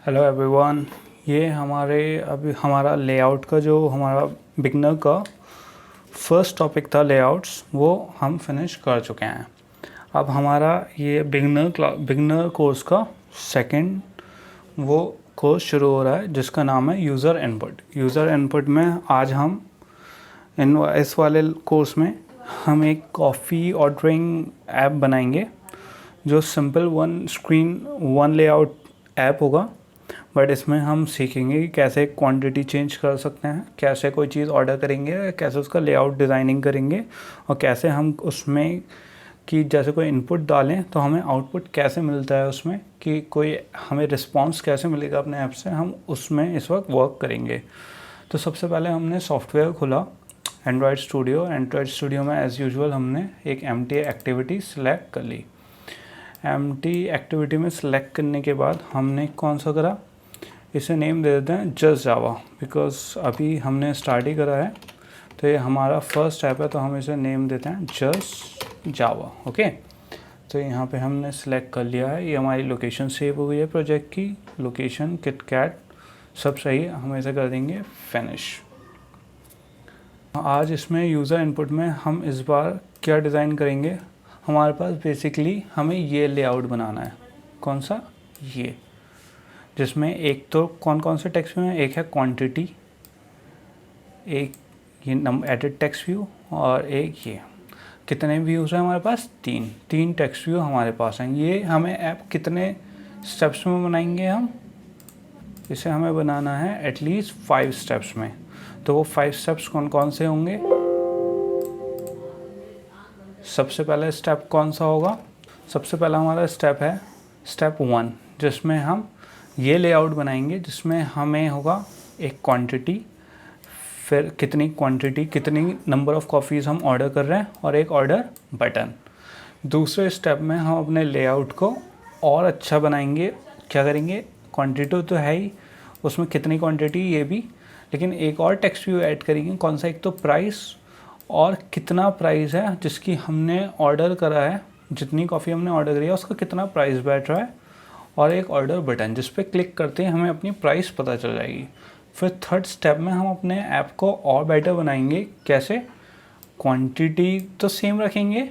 Hello everyone. ये अभी हमारा लेआउट का जो हमारा बिगनर का फर्स्ट टॉपिक था लेआउट्स, वो हम फिनिश कर चुके हैं। अब हमारा ये बिगनर कोर्स का सेकंड वो कोर्स शुरू हो रहा है जिसका नाम है यूज़र इनपुट। यूज़र इनपुट में आज हम इस वाले कोर्स में हम एक कॉफ़ी ऑर्डरिंग ऐप बनाएंगे जो simple one screen one layout app होगा। बट इसमें हम सीखेंगे कि कैसे क्वांटिटी चेंज कर सकते हैं, कैसे कोई चीज़ ऑर्डर करेंगे, कैसे उसका लेआउट डिज़ाइनिंग करेंगे और कैसे हम उसमें कि जैसे कोई इनपुट डालें तो हमें आउटपुट कैसे मिलता है, उसमें कि कोई हमें रिस्पांस कैसे मिलेगा अपने ऐप से, हम उसमें इस वक्त वर्क करेंगे। तो सबसे पहले हमने सॉफ्टवेयर खोला एंड्रॉयड स्टूडियो में एज़ यूजुअल हमने एक एम्प्टी एक्टिविटी सेलेक्ट कर ली। एम्प्टी एक्टिविटी में सेलेक्ट करने के बाद हमने कौन सा करा, इसे नेम दे देते हैं जस्ट जावा, बिकॉज अभी हमने स्टार्ट ही करा है तो ये हमारा फर्स्ट ऐप है, तो हम इसे नेम देते हैं जस्ट जावा। ओके, तो यहाँ पे हमने सेलेक्ट कर लिया है। ये हमारी लोकेशन सेव हो गई है, प्रोजेक्ट की लोकेशन किटकैट सब सही है। हम इसे कर देंगे फिनिश। आज इसमें यूज़र इनपुट में हम इस बार क्या डिज़ाइन करेंगे, हमारे पास बेसिकली हमें ये लेआउट बनाना है। कौन सा, ये, जिसमें एक तो कौन कौन से टेक्स्ट व्यू हैं, एक है क्वांटिटी, एक ये एडिट टेक्स्ट व्यू और एक ये। कितने व्यूज़ हैं हमारे पास, तीन टेक्स्ट व्यू हमारे पास हैं। ये हमें ऐप कितने स्टेप्स में बनाएंगे हम, इसे हमें बनाना है एटलीस्ट 5 स्टेप्स में। तो वो 5 स्टेप्स कौन कौन से होंगे, सबसे पहला स्टेप कौन सा होगा, सबसे पहला हमारा स्टेप है स्टेप 1, जिसमें हम ये लेआउट बनाएंगे जिसमें हमें होगा एक क्वांटिटी, फिर कितनी क्वांटिटी, कितनी नंबर ऑफ़ कॉफ़ीज़ हम ऑर्डर कर रहे हैं और एक ऑर्डर बटन। दूसरे स्टेप में हम अपने लेआउट को और अच्छा बनाएंगे। क्या करेंगे, क्वांटिटी तो है ही, उसमें कितनी क्वांटिटी ये भी, लेकिन एक और टेक्स्ट व्यू ऐड करेंगे। कौन सा, एक तो प्राइस और कितना प्राइस है जिसकी हमने ऑर्डर करा है, जितनी कॉफ़ी हमने ऑर्डर करी है उसका कितना प्राइस बैठ रहा है, और एक ऑर्डर बटन जिस पे क्लिक करते हैं हमें अपनी प्राइस पता चल जाएगी। फिर थर्ड स्टेप में हम अपने ऐप को और बेटर बनाएंगे। कैसे, क्वांटिटी तो सेम रखेंगे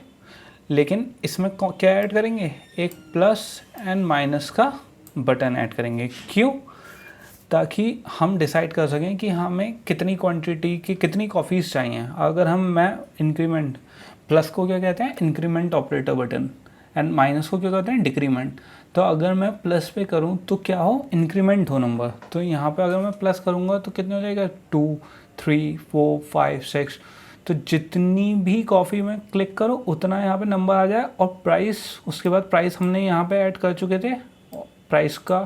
लेकिन इसमें क्या ऐड करेंगे, एक प्लस एंड माइनस का बटन ऐड करेंगे। क्यों, ताकि हम डिसाइड कर सकें कि हमें कितनी क्वांटिटी की कितनी कॉफ़ीज़ चाहिए। अगर मैं इंक्रीमेंट, प्लस को क्या कहते हैं increment operator button, and minus को क्या कहते हैं डिक्रीमेंट। तो अगर मैं प्लस पे करूं तो क्या हो, इंक्रीमेंट हो नंबर। तो यहाँ पे अगर मैं प्लस करूँगा तो कितने हो जाएगा, 2 3 4 5 6। तो जितनी भी कॉफ़ी में क्लिक करो उतना यहाँ पे नंबर आ जाए। और प्राइस, उसके बाद प्राइस हमने यहाँ पे ऐड कर चुके थे, प्राइस का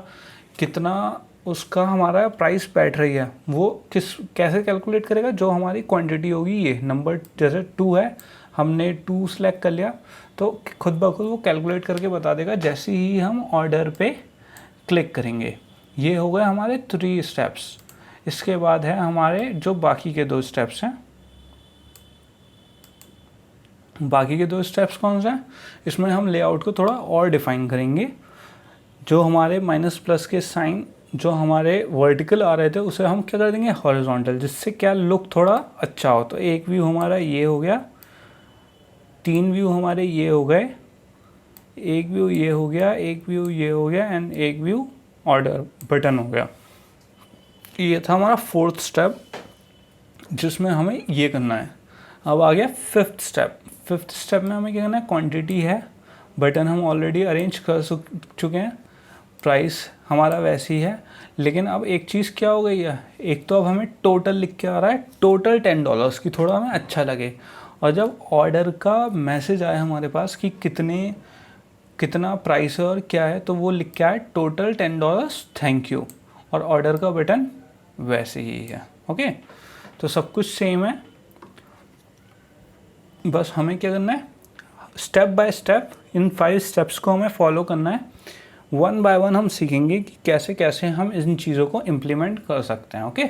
कितना उसका हमारा प्राइस बैठ रही है वो कैसे कैलकुलेट करेगा, जो हमारी क्वांटिटी होगी। ये नंबर जैसे 2 है, हमने 2 सेलेक्ट कर लिया तो खुद ब खुद वो कैलकुलेट करके बता देगा जैसे ही हम ऑर्डर पे क्लिक करेंगे। ये हो गए हमारे 3 स्टेप्स। इसके बाद है हमारे जो बाकी के 2 स्टेप्स हैं। बाकी के 2 स्टेप्स कौन से हैं, इसमें हम लेआउट को थोड़ा और डिफाइन करेंगे। जो हमारे माइनस प्लस के साइन जो हमारे वर्टिकल आ रहे थे उसे हम क्या कर देंगे हॉरिजॉन्टल, जिससे क्या लुक थोड़ा अच्छा हो। तो एक व्यू हमारा ये हो गया, 3 व्यू हमारे ये हो गए, एक व्यू ये हो गया, एक व्यू ये हो गया एंड एक व्यू ऑर्डर बटन हो गया। ये था हमारा 4th स्टेप जिसमें हमें ये करना है। अब आ गया 5th स्टेप। 5th स्टेप में हमें क्या करना है, क्वांटिटी है, बटन हम ऑलरेडी अरेंज कर चुके हैं, प्राइस हमारा वैसे ही है। लेकिन अब एक चीज़ क्या हो गई है, एक तो अब हमें टोटल लिख के आ रहा है, टोटल $10 की, थोड़ा हमें अच्छा लगे। और जब ऑर्डर का मैसेज आया हमारे पास कि कितना प्राइस है और क्या है, तो वो लिख के आया टोटल $10 थैंक यू, और ऑर्डर का बटन वैसे ही है। ओके, तो सब कुछ सेम है, बस हमें क्या करना है, step by step in 5 steps को हमें फॉलो करना है। 1 बाय 1 हम सीखेंगे कि कैसे कैसे हम इन चीज़ों को इम्प्लीमेंट कर सकते हैं। ओके,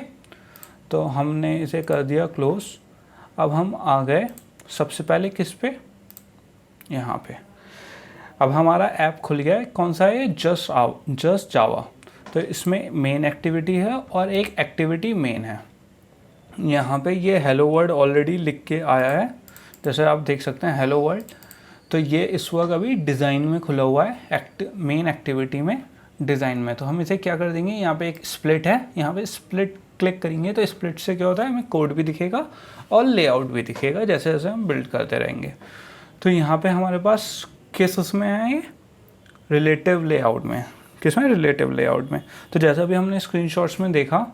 तो हमने इसे कर दिया क्लोज। अब हम आ गए सबसे पहले किस पे, यहाँ पे। अब हमारा ऐप खुल गया है, कौन सा है, जस्ट जावा। तो इसमें मेन एक्टिविटी है और एक एक्टिविटी मेन है। यहाँ पे ये हेलो वर्ल्ड ऑलरेडी लिख के आया है, जैसे आप देख सकते हैं हेलो वर्ल्ड। तो ये इस वक्त अभी डिज़ाइन में खुला हुआ है, मेन एक्टिविटी में, डिज़ाइन में। तो हम इसे क्या कर देंगे, यहाँ पे एक स्प्लिट है, यहाँ पे स्प्लिट क्लिक करेंगे तो स्प्लिट से क्या होता है, हमें कोड भी दिखेगा और लेआउट भी दिखेगा जैसे जैसे हम बिल्ड करते रहेंगे। तो यहाँ पे हमारे पास किस उसमें है, ये रिलेटिव लेआउट में, किस में, रिलेटिव लेआउट में। तो जैसा भी हमने स्क्रीनशॉट्स में देखा,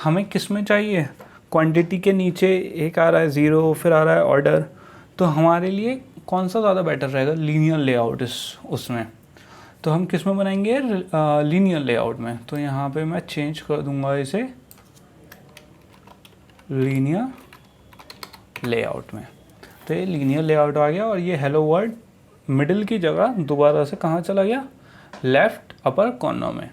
हमें किस में चाहिए, क्वांटिटी के नीचे एक आ रहा है 0, फिर आ रहा है ऑर्डर। तो हमारे लिए कौन सा ज़्यादा बेटर रहेगा, लीनियर लेआउट उसमें। तो हम किस में बनाएंगे, लीनियर लेआउट में। तो यहाँ पे मैं चेंज कर दूंगा इसे लीनियर लेआउट में। तो ये लीनियर लेआउट आ गया और ये हेलो वर्ल्ड मिडिल की जगह दोबारा से कहाँ चला गया, लेफ़्ट अपर कॉर्नर में।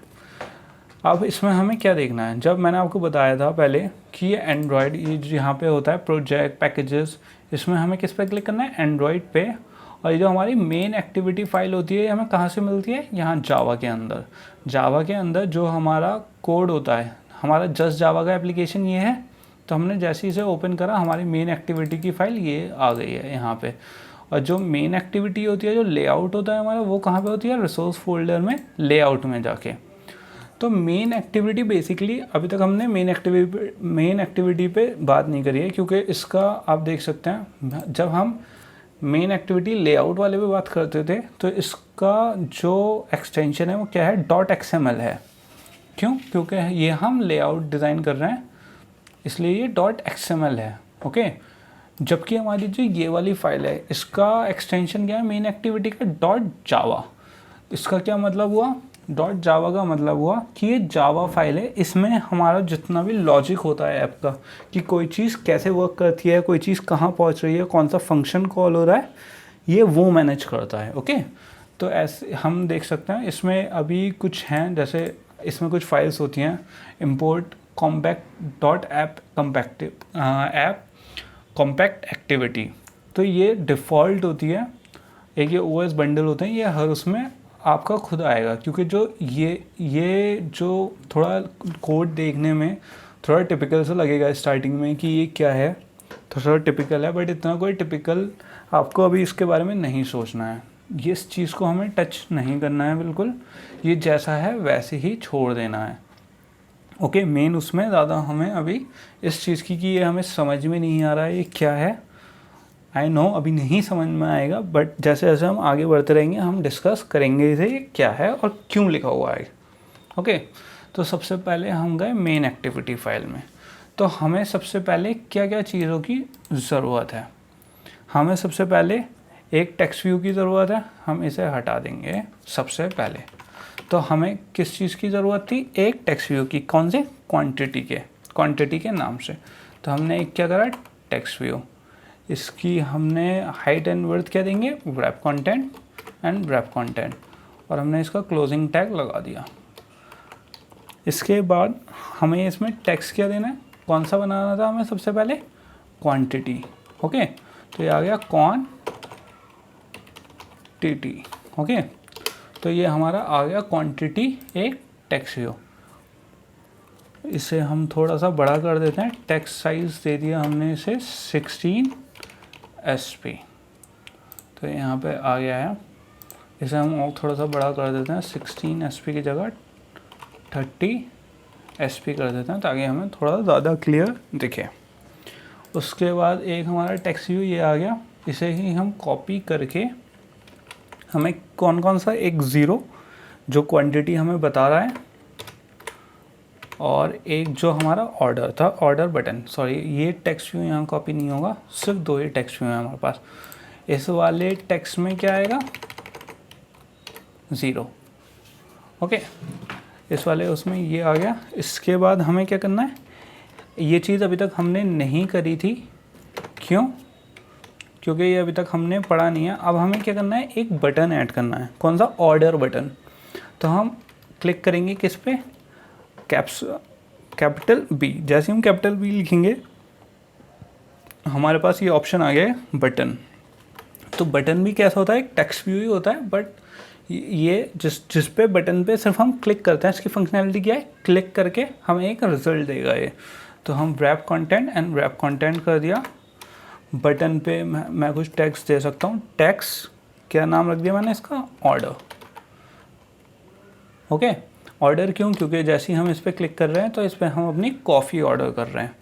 अब इसमें हमें क्या देखना है, जब मैंने आपको बताया था पहले कि ये एंड्रॉयड, ये यहाँ पे होता है प्रोजेक्ट पैकेजेस, इसमें हमें किस पे क्लिक करना है, एंड्रॉयड पे। और ये जो हमारी मेन एक्टिविटी फ़ाइल होती है, हमें कहाँ से मिलती है, यहाँ जावा के अंदर। जावा के अंदर जो हमारा कोड होता है, हमारा जस्ट जावा का एप्लीकेशन ये है। तो हमने जैसे ही इसे ओपन करा, हमारी मेन एक्टिविटी की फ़ाइल ये आ गई है यहाँ पे। और जो मेन एक्टिविटी होती है, जो लेआउट होता है हमारा, वो कहाँ पे होती है, रिसोर्स फोल्डर में, लेआउट में जाके। तो मेन एक्टिविटी बेसिकली, अभी तक हमने मेन एक्टिविटी पे बात नहीं करी है, क्योंकि इसका आप देख सकते हैं, जब हम मेन एक्टिविटी लेआउट वाले पे बात करते थे तो इसका जो एक्सटेंशन है वो क्या है, .xml है। क्यों, क्योंकि ये हम लेआउट डिज़ाइन कर रहे हैं, इसलिए ये .xml है। ओके, जबकि हमारी जो ये वाली फाइल है, इसका एक्सटेंशन क्या है, मेन एक्टिविटी का .java। इसका क्या मतलब हुआ, .java का मतलब हुआ कि ये जावा फाइल है, इसमें हमारा जितना भी लॉजिक होता है ऐप का, कि कोई चीज़ कैसे वर्क करती है, कोई चीज़ कहाँ पहुँच रही है, कौन सा फंक्शन कॉल हो रहा है, ये वो मैनेज करता है। ओके, तो ऐसे हम देख सकते हैं इसमें अभी कुछ हैं, जैसे इसमें कुछ फाइल्स होती हैं, import compact.app कॉम्पैक्ट एक्टिविटी। तो ये डिफ़ॉल्ट होती है, एक ये OS बंडल होते हैं, ये हर उसमें आपका खुद आएगा, क्योंकि जो ये जो थोड़ा कोड देखने में थोड़ा टिपिकल सा लगेगा स्टार्टिंग में कि ये क्या है, थोड़ा टिपिकल है, बट इतना कोई टिपिकल आपको अभी इसके बारे में नहीं सोचना है। ये इस चीज़ को हमें टच नहीं करना है बिल्कुल, ये जैसा है वैसे ही छोड़ देना है। ओके, मेन उसमें ज़्यादा हमें अभी इस चीज़ की कि ये हमें समझ में नहीं आ रहा है ये क्या है। आई नो अभी नहीं समझ में आएगा, बट जैसे जैसे हम आगे बढ़ते रहेंगे हम डिस्कस करेंगे इसे क्या है और क्यों लिखा हुआ है। ओके, तो सबसे पहले हम गए मेन एक्टिविटी फाइल में। तो हमें सबसे पहले क्या क्या चीज़ों की ज़रूरत है, हमें सबसे पहले एक टेक्स्ट व्यू की ज़रूरत है, हम इसे हटा देंगे सबसे पहले। तो हमें किस चीज़ की ज़रूरत थी, एक टेक्स्ट व्यू की, कौन से, क्वांटिटी के नाम से। तो हमने एक क्या करा, टेक्स्ट व्यू, इसकी हमने हाइट एंड विड्थ क्या देंगे, wrap content and wrap content, और हमने इसका क्लोजिंग टैग लगा दिया। इसके बाद हमें इसमें टेक्स्ट क्या देना है, कौन सा बनाना था हमें सबसे पहले, क्वांटिटी। ओके, तो ये आ गया क्वांटिटी। ओके, तो ये हमारा आ गया क्वांटिटी, एक टेक्स्ट व्यू। इसे हम थोड़ा सा बड़ा कर देते हैं, टेक्स्ट साइज़ दे दिया हमने इसे 16 SP। तो यहाँ पे आ गया है, इसे हम और थोड़ा सा बड़ा कर देते हैं, 16 SP की जगह 30 SP कर देते हैं, ताकि हमें थोड़ा ज़्यादा क्लियर दिखे। उसके बाद एक हमारा टेक्स्ट व्यू ये आ गया, इसे ही हम कॉपी करके हमें कौन सा, एक 0 जो क्वांटिटी हमें बता रहा है, और एक जो हमारा ऑर्डर था, ऑर्डर बटन। सॉरी, ये टेक्स्ट व्यू यहाँ कॉपी नहीं होगा, सिर्फ 2 ही टेक्स्ट व्यू हैं हमारे पास। इस वाले टेक्स्ट में क्या आएगा, 0। ओके, इस वाले उसमें ये आ गया। इसके बाद हमें क्या करना है, ये चीज़ अभी तक हमने नहीं करी थी, क्यों, क्योंकि ये अभी तक हमने पढ़ा नहीं है। अब हमें क्या करना है, एक बटन ऐड करना है, कौन सा, ऑर्डर बटन। तो हम क्लिक करेंगे किस पे, कैपिटल B। जैसे हम कैपिटल B लिखेंगे हमारे पास ये ऑप्शन आ गया है बटन। तो बटन भी कैसा होता है, एक टेक्स्ट व्यू ही होता है, बट ये जिस पे बटन पे सिर्फ हम क्लिक करते हैं, इसकी फंक्शनैलिटी क्या है, क्लिक करके हमें एक रिजल्ट देगा ये। तो हम wrap content and wrap content कर दिया। बटन पे मैं कुछ टेक्स्ट दे सकता हूँ, टेक्स्ट क्या नाम रख दिया मैंने इसका, ऑर्डर। ओके, ऑर्डर क्यों, क्योंकि जैसे ही हम इस पर क्लिक कर रहे हैं तो इस पर हम अपनी कॉफ़ी ऑर्डर कर रहे हैं।